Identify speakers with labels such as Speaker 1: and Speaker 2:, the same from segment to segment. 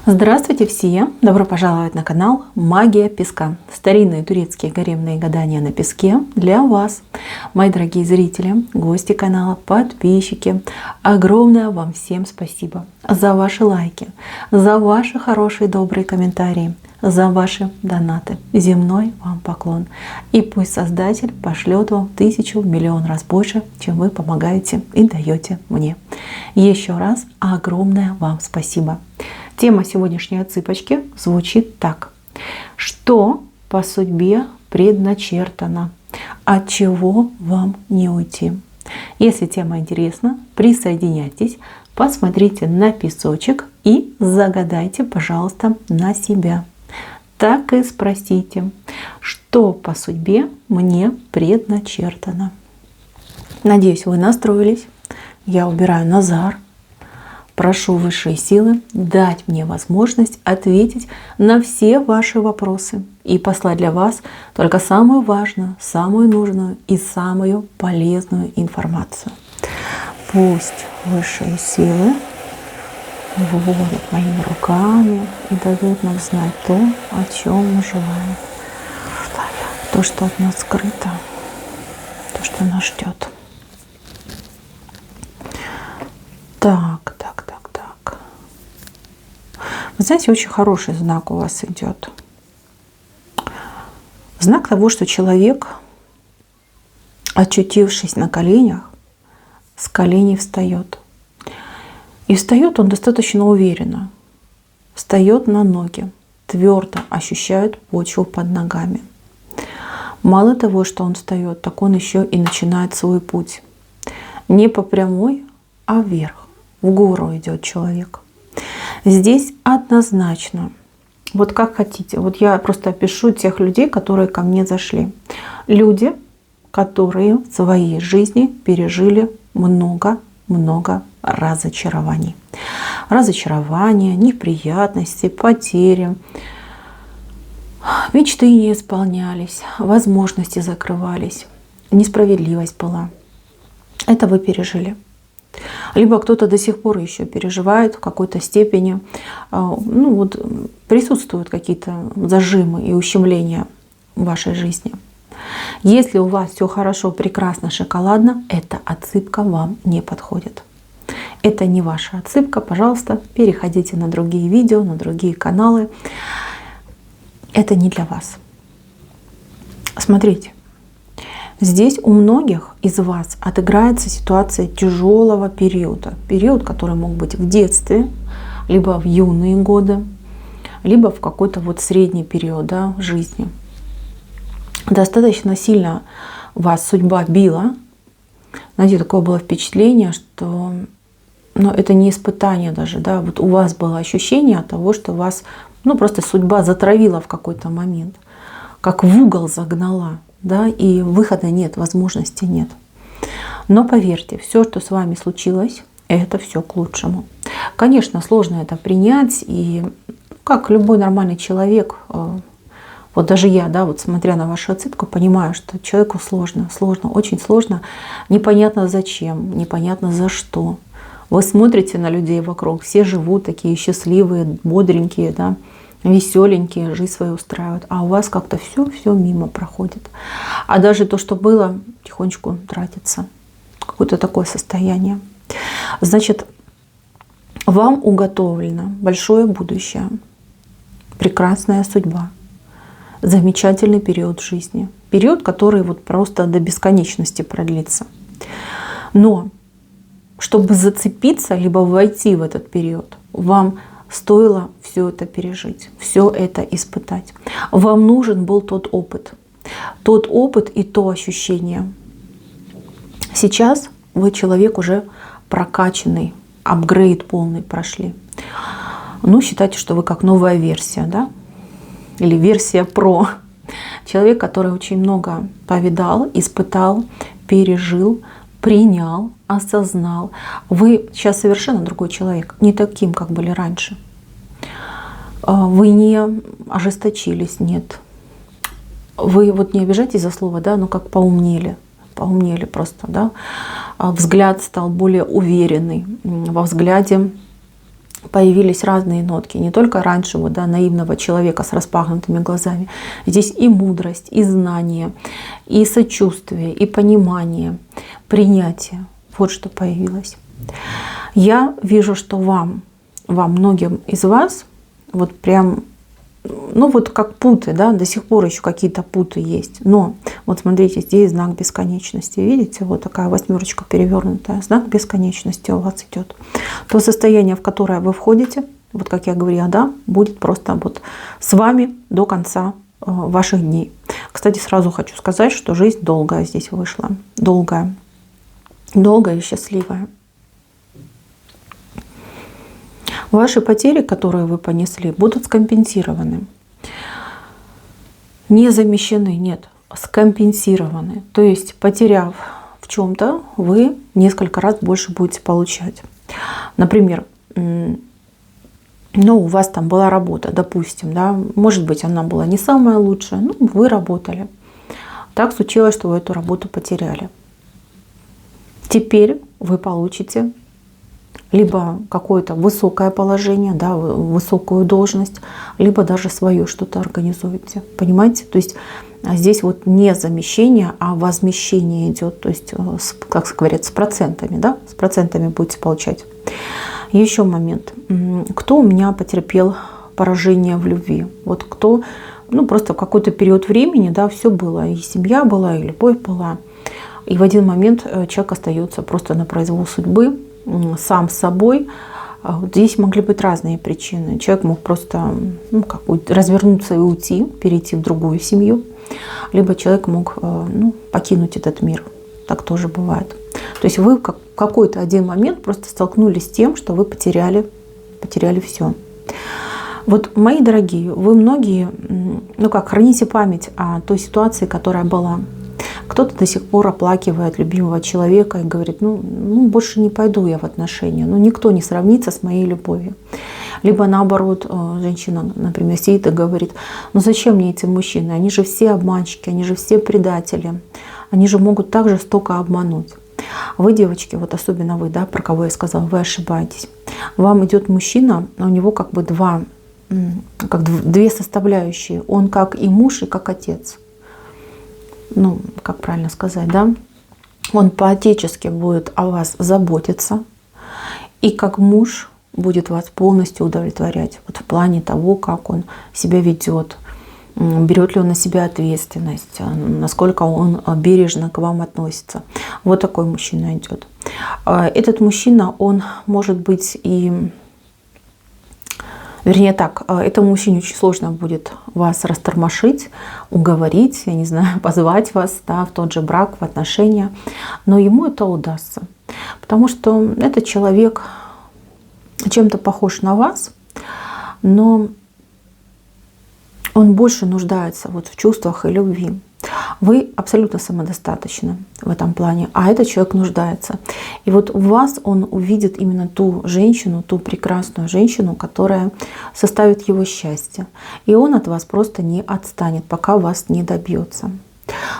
Speaker 1: Здравствуйте все! Добро пожаловать на канал Магия Песка. Старинные турецкие гаремные гадания на песке для вас. Мои дорогие зрители, гости канала, подписчики. Огромное вам всем спасибо за ваши лайки, за ваши хорошие добрые комментарии, за ваши донаты. Земной вам поклон. И пусть Создатель пошлет вам 1000 миллион раз больше, чем вы помогаете и даете мне. Еще раз огромное вам спасибо. Тема сегодняшней отсыпочки звучит так. Что по судьбе предначертано? От чего вам не уйти? Если тема интересна, присоединяйтесь, посмотрите на песочек и загадайте, пожалуйста, на себя. Так и спросите, что по судьбе мне предначертано. Надеюсь, вы настроились. Я убираю Назар. Прошу высшие силы дать мне возможность ответить на все ваши вопросы и послать для вас только самую важную, самую нужную и самую полезную информацию. Пусть высшие силы вводят моими руками и дадут нам знать то, о чем мы желаем. То, что от нас скрыто, то, что нас ждет. Так. Вы знаете, очень хороший знак у вас идет. Знак того, что человек, очутившись на коленях, с коленей встает. И встает он достаточно уверенно. Встает на ноги, твердо ощущает почву под ногами. Мало того, что он встает, так он еще и начинает свой путь. Не по прямой, а вверх. В гору идет человек. Здесь однозначно, вот как хотите, вот я просто опишу тех людей, которые ко мне зашли. Люди, которые в своей жизни пережили много разочарований. Разочарования, неприятности, потери, мечты не исполнялись, возможности закрывались, несправедливость была. Это вы пережили. Либо кто-то до сих пор еще переживает в какой-то степени, присутствуют какие-то зажимы и ущемления в вашей жизни. Если у вас все хорошо, прекрасно, шоколадно, эта отсыпка вам не подходит. Это не ваша отсыпка, пожалуйста, переходите на другие видео, на другие каналы. Это не для вас. Смотрите. Здесь у многих из вас отыграется ситуация тяжелого периода. Период, который мог быть в детстве, либо в юные годы, либо в какой-то средний период жизни. Достаточно сильно вас судьба била. Знаете, такое было впечатление, что это не испытание даже. Вот у вас было ощущение от того, что вас просто судьба затравила в какой-то момент. Как в угол загнала. И выхода нет, возможности нет. Но поверьте, все, что с вами случилось, это все к лучшему. Конечно, сложно это принять, и как любой нормальный человек, вот даже я, смотря на вашу отсыпку, понимаю, что человеку сложно, очень сложно, непонятно зачем, непонятно за что. Вы смотрите на людей вокруг, все живут такие счастливые, бодренькие, веселенькие, жизнь свою устраивают, а у вас как-то все мимо проходит. А даже то, что было, тихонечку тратится. Какое-то такое состояние. Значит, вам уготовлено большое будущее, прекрасная судьба, замечательный период в жизни. Период, который просто до бесконечности продлится. Но чтобы зацепиться, либо войти в этот период, вам стоило все это пережить, все это испытать. Вам нужен был тот опыт и то ощущение. Сейчас вы человек уже прокачанный, апгрейд полный прошли. Считайте, что вы как новая версия, или версия Pro. Человек, который очень много повидал, испытал, пережил, принял, осознал. Вы сейчас совершенно другой человек, не таким, как были раньше. Вы не ожесточились, нет. Вы не обижайтесь за слово, как поумнели просто, Взгляд стал более уверенный. Во взгляде появились разные нотки. Не только раньше вот, да, наивного человека с распахнутыми глазами. Здесь и мудрость, и знание, и сочувствие, и понимание, принятие. Вот что появилось. Я вижу, что во многим из вас вот прям, ну вот как путы, да, до сих пор еще какие-то путы есть. Но вот смотрите, здесь знак бесконечности. Видите, вот такая восьмерочка перевернутая. Знак бесконечности у вас идет. То состояние, в которое вы входите, вот как я говорила, да, будет просто вот с вами до конца ваших дней. Кстати, сразу хочу сказать, что жизнь долгая здесь вышла. Долгая. Долгая и счастливая. Ваши потери, которые вы понесли, будут скомпенсированы. Не замещены, нет, скомпенсированы. То есть, потеряв в чем-то, вы несколько раз больше будете получать. Например, ну, у вас там была работа, допустим, да, может быть, она была не самая лучшая, но вы работали. Так случилось, что вы эту работу потеряли. Теперь вы получите либо какое-то высокое положение, да, высокую должность, либо даже свое что-то организуете. Понимаете? То есть здесь вот не замещение, а возмещение идет. То есть, как говорят, с процентами, да, с процентами будете получать. Еще момент. Кто у меня потерпел поражение в любви? Вот кто, ну просто в какой-то период времени, да, все было, и семья была, и любовь была. И в один момент человек остается просто на произвол судьбы, сам с собой. Здесь могли быть разные причины. Человек мог просто развернуться и уйти, перейти в другую семью. Либо человек мог покинуть этот мир. Так тоже бывает. То есть вы в какой-то один момент просто столкнулись с тем, что вы потеряли все. Вот, мои дорогие, вы многие, храните память о той ситуации, которая была. Кто-то до сих пор оплакивает любимого человека и говорит, больше не пойду я в отношения, никто не сравнится с моей любовью. Либо наоборот, женщина, например, сидит и говорит, зачем мне эти мужчины, они же все обманщики, они же все предатели, они же могут так жестоко обмануть. Вы, девочки, вот особенно вы, да, про кого я сказала, вы ошибаетесь. Вам идет мужчина, у него две составляющие, он как и муж, и как отец. Как правильно сказать, да? Он по-отечески будет о вас заботиться, и как муж будет вас полностью удовлетворять. Вот в плане того, как он себя ведет, берет ли он на себя ответственность, насколько он бережно к вам относится. Вот такой мужчина идет. Этот мужчина, он может быть и... Вернее так, этому мужчине очень сложно будет вас растормошить, уговорить, я не знаю, позвать вас, да, в тот же брак, в отношения. Но ему это удастся. Потому что этот человек чем-то похож на вас, но он больше нуждается вот в чувствах и любви. Вы абсолютно самодостаточны в этом плане, а этот человек нуждается. И вот в вас он увидит именно ту женщину, ту прекрасную женщину, которая составит его счастье. И он от вас просто не отстанет, пока вас не добьется.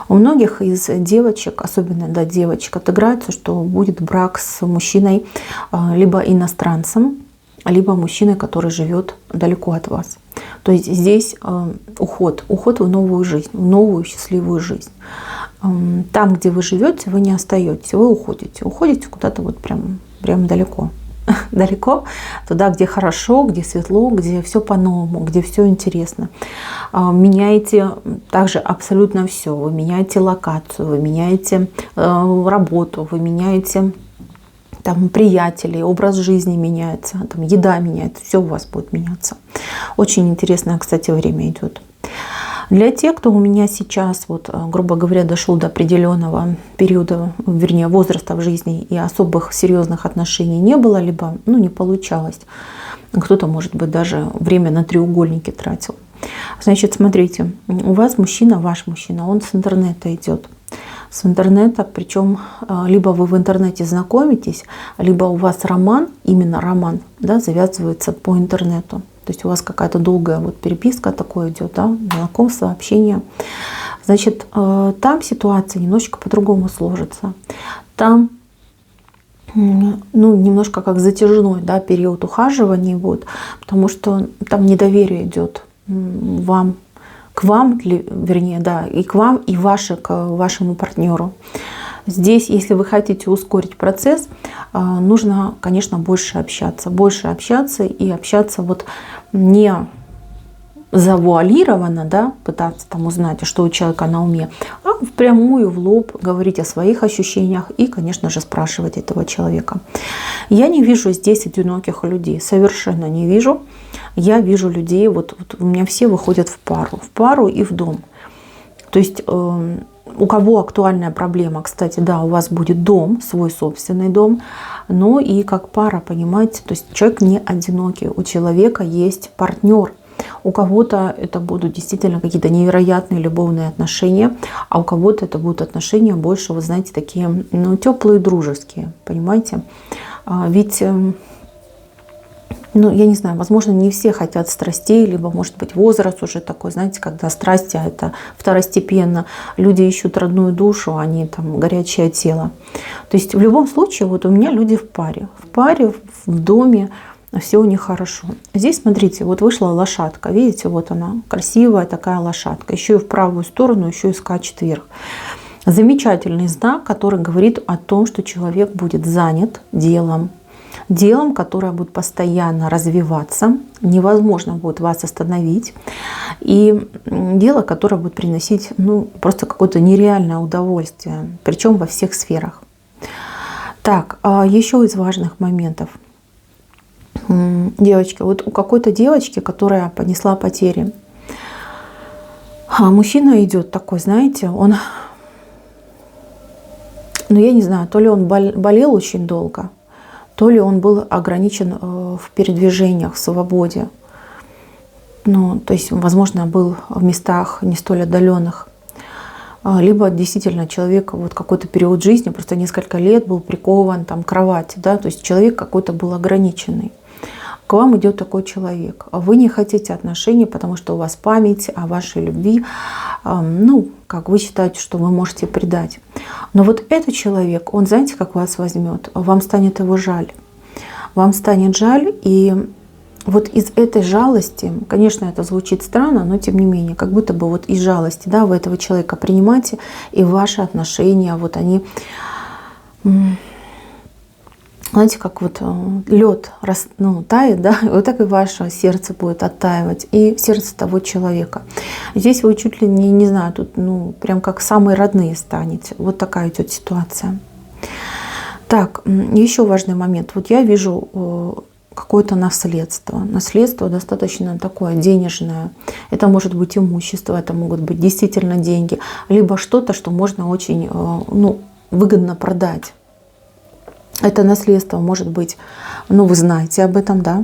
Speaker 1: У многих из девочек, особенно девочек, отыграется, что будет брак с мужчиной либо иностранцем, либо мужчиной, который живет далеко от вас. То есть здесь уход в новую жизнь, в новую счастливую жизнь. Там, где вы живете, вы не остаетесь, вы уходите куда-то вот прям далеко. Далеко, туда, где хорошо, где светло, где все по-новому, где все интересно. Меняете также абсолютно все. Вы меняете локацию, вы меняете работу, вы меняете приятелей, образ жизни меняется, еда меняется, все у вас будет меняться. Очень интересное, кстати, время идет. Для тех, кто у меня сейчас, грубо говоря, дошел до определенного периода, вернее, возраста в жизни и особых серьезных отношений не было, либо не получалось. Кто-то, может быть, даже время на треугольники тратил. Значит, смотрите, у вас мужчина, ваш мужчина, он с интернета идет. С интернета, причем либо вы в интернете знакомитесь, либо у вас роман, именно роман, завязывается по интернету. То есть у вас какая-то долгая переписка такое идет, знакомство, общение. Значит, там ситуация немножечко по-другому сложится. Там ну, немножко как затяжной, да, период ухаживания будет, потому что там недоверие идет вам, к вам, вернее, да, и к вам, и ваше к вашему партнеру. Здесь, если вы хотите ускорить процесс, нужно, конечно, больше общаться и общаться вот не завуалированно, да, пытаться там узнать, что у человека на уме, а впрямую, в лоб говорить о своих ощущениях и, конечно же, спрашивать этого человека. Я не вижу здесь одиноких людей, совершенно не вижу. Я вижу людей, вот у меня все выходят в пару и в дом. То есть у кого актуальная проблема, кстати, да, у вас будет дом, свой собственный дом, но и как пара, понимаете, то есть человек не одинокий, у человека есть партнер. У кого-то это будут действительно какие-то невероятные любовные отношения, а у кого-то это будут отношения больше, вы знаете, такие, ну, теплые, дружеские, понимаете? Ведь, ну, я не знаю, возможно, не все хотят страстей, либо, может быть, возраст уже такой, знаете, когда страсти, а это второстепенно. Люди ищут родную душу, они там горячее тело. То есть в любом случае, вот у меня люди в паре, в доме, все у них хорошо. Здесь, смотрите, вот вышла лошадка. Видите, вот она, красивая такая лошадка. Еще и в правую сторону, еще и скачет вверх. Замечательный знак, который говорит о том, что человек будет занят делом, которое будет постоянно развиваться. Невозможно будет вас остановить. И дело, которое будет приносить, ну, просто какое-то нереальное удовольствие. Причем во всех сферах. Так, еще из важных моментов. Девочки, вот у какой-то девочки, которая понесла потери, мужчина идет такой, знаете, он, ну я не знаю, то ли он болел очень долго, то ли он был ограничен в передвижениях, в свободе. Ну, то есть, возможно, был в местах не столь отдаленных. Либо действительно человек вот какой-то период жизни, просто несколько лет был прикован там, к кровати, да, то есть человек какой-то был ограниченный. К вам идет такой человек. Вы не хотите отношений, потому что у вас память о вашей любви, ну, как вы считаете, что вы можете предать. Но вот этот человек, он, знаете, как вас возьмет? Вам станет его жаль. Вам станет жаль, и вот из этой жалости, конечно, это звучит странно, но тем не менее, как будто бы вот из жалости, да, вы этого человека принимаете, и ваши отношения, вот они, знаете, как вот лед тает, да, вот так и ваше сердце будет оттаивать, и сердце того человека. Здесь вы чуть ли не знаю, тут, ну, прям как самые родные станете. Вот такая идет ситуация. Так, еще важный момент. Вот я вижу какое-то наследство. Наследство достаточно такое денежное. Это может быть имущество, это могут быть действительно деньги, либо что-то, что можно очень, ну, выгодно продать. Это наследство может быть, ну, вы знаете об этом, да,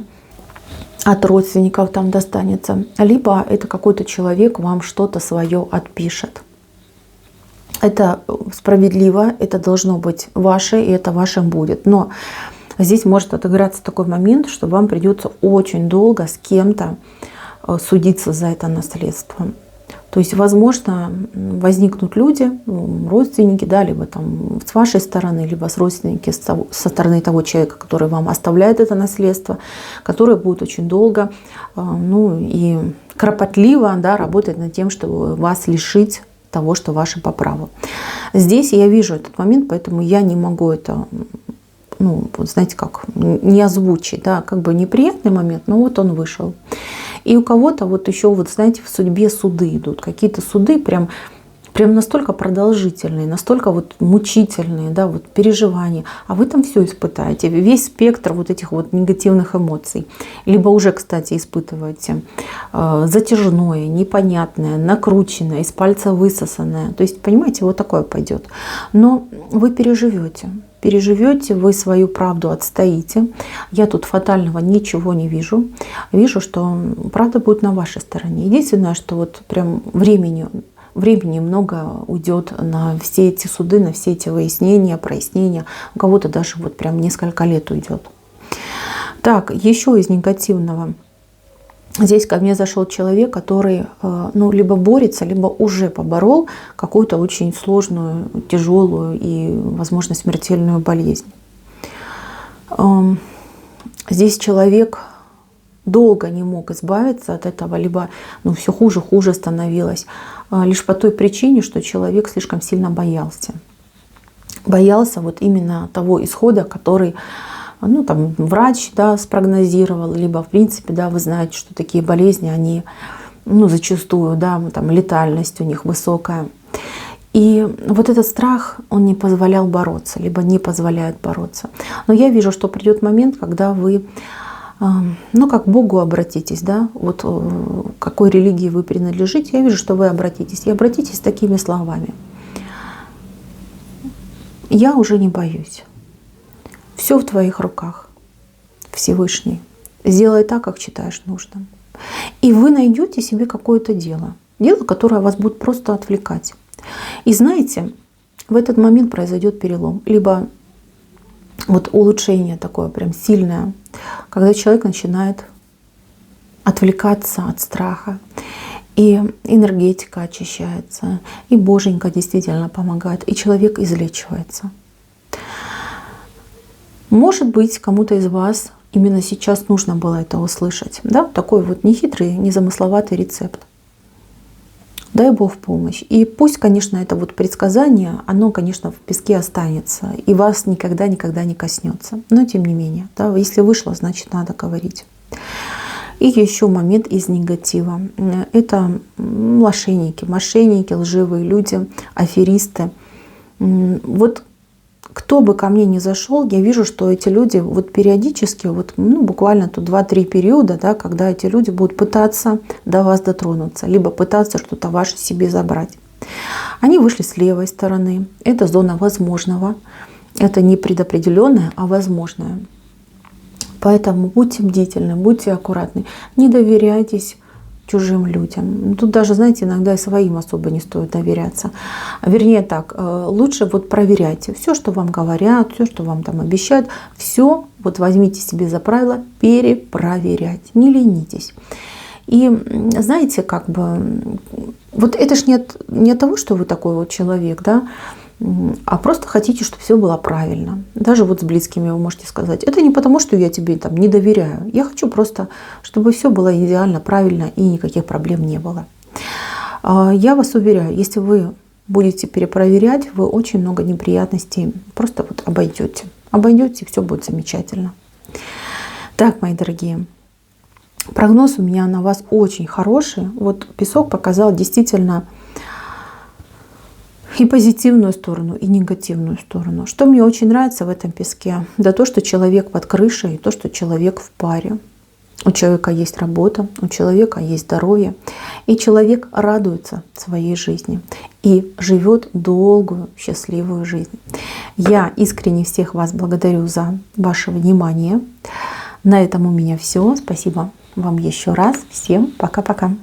Speaker 1: от родственников там достанется. Либо это какой-то человек вам что-то свое отпишет. Это справедливо, это должно быть ваше, и это вашим будет. Но здесь может отыграться такой момент, что вам придется очень долго с кем-то судиться за это наследство. То есть, возможно, возникнут люди, родственники, да, либо там с вашей стороны, либо с родственники со стороны того человека, который вам оставляет это наследство, которые будут очень долго, ну и кропотливо, да, работать над тем, чтобы вас лишить того, что ваше по праву. Здесь я вижу этот момент, поэтому я не могу это, ну, вот знаете, как не озвучить, да, как бы неприятный момент, но вот он вышел. И у кого-то вот еще, вот знаете, в судьбе суды идут, какие-то суды прям настолько продолжительные, настолько вот мучительные, да, вот переживания, а вы там все испытаете, весь спектр вот этих вот негативных эмоций. Либо уже, кстати, испытываете затяжное, непонятное, накрученное, из пальца высосанное. То есть, понимаете, вот такое пойдет. Но вы переживете, вы свою правду отстоите. Я тут фатального ничего не вижу. Вижу, что правда будет на вашей стороне. Единственное, что вот прям времени много уйдет на все эти суды, на все эти выяснения, прояснения. У кого-то даже вот прям несколько лет уйдет. Так, еще из негативного. Здесь ко мне зашел человек, который, ну, либо борется, либо уже поборол какую-то очень сложную, тяжелую и, возможно, смертельную болезнь. Здесь человек долго не мог избавиться от этого, либо все хуже становилось, лишь по той причине, что человек слишком сильно боялся. Боялся вот именно того исхода, который врач, да, спрогнозировал, либо в принципе, да, вы знаете, что такие болезни, они зачастую, да, летальность у них высокая. И вот этот страх, он не позволял бороться, либо не позволяет бороться. Но я вижу, что придет момент, когда вы, как к Богу обратитесь, да, вот к какой религии вы принадлежите, я вижу, что вы обратитесь. И обратитесь с такими словами. Я уже не боюсь. Все в твоих руках, Всевышний. Сделай так, как считаешь нужным. И вы найдете себе какое-то дело, которое вас будет просто отвлекать. И знаете, в этот момент произойдет перелом. Либо вот улучшение такое прям сильное, когда человек начинает отвлекаться от страха, и энергетика очищается, и Боженька действительно помогает, и человек излечивается. Может быть, кому-то из вас именно сейчас нужно было это услышать. Да? Такой вот нехитрый, незамысловатый рецепт. Дай Бог в помощь. И пусть, конечно, это вот предсказание, оно, конечно, в песке останется и вас никогда не коснется. Но тем не менее, да, если вышло, значит, надо говорить. И еще момент из негатива. Это мошенники, лживые люди, аферисты. Вот кто бы ко мне ни зашел, я вижу, что эти люди вот периодически, буквально тут 2-3 периода, да, когда эти люди будут пытаться до вас дотронуться, либо пытаться что-то ваше себе забрать. Они вышли с левой стороны. Это зона возможного. Это не предопределенное, а возможное. Поэтому будьте бдительны, будьте аккуратны. Не доверяйтесь чужим людям. Тут даже, знаете, иногда и своим особо не стоит доверяться. Вернее так, лучше вот проверяйте. Все, что вам говорят, все, что вам там обещают, все вот возьмите себе за правило перепроверять. Не ленитесь. И знаете, вот это ж не от того, что вы такой вот человек, да, а просто хотите, чтобы все было правильно. Даже вот с близкими вы можете сказать. Это не потому, что я тебе там не доверяю. Я хочу просто, чтобы все было идеально, правильно и никаких проблем не было. Я вас уверяю, если вы будете перепроверять, вы очень много неприятностей просто вот обойдете. Обойдете, и все будет замечательно. Так, мои дорогие, прогноз у меня на вас очень хороший. Вот песок показал действительно и позитивную сторону, и негативную сторону. Что мне очень нравится в этом песке? Да то, что человек под крышей, и то, что человек в паре. У человека есть работа, у человека есть здоровье. И человек радуется своей жизни. И живет долгую, счастливую жизнь. Я искренне всех вас благодарю за ваше внимание. На этом у меня все. Спасибо вам еще раз. Всем пока-пока.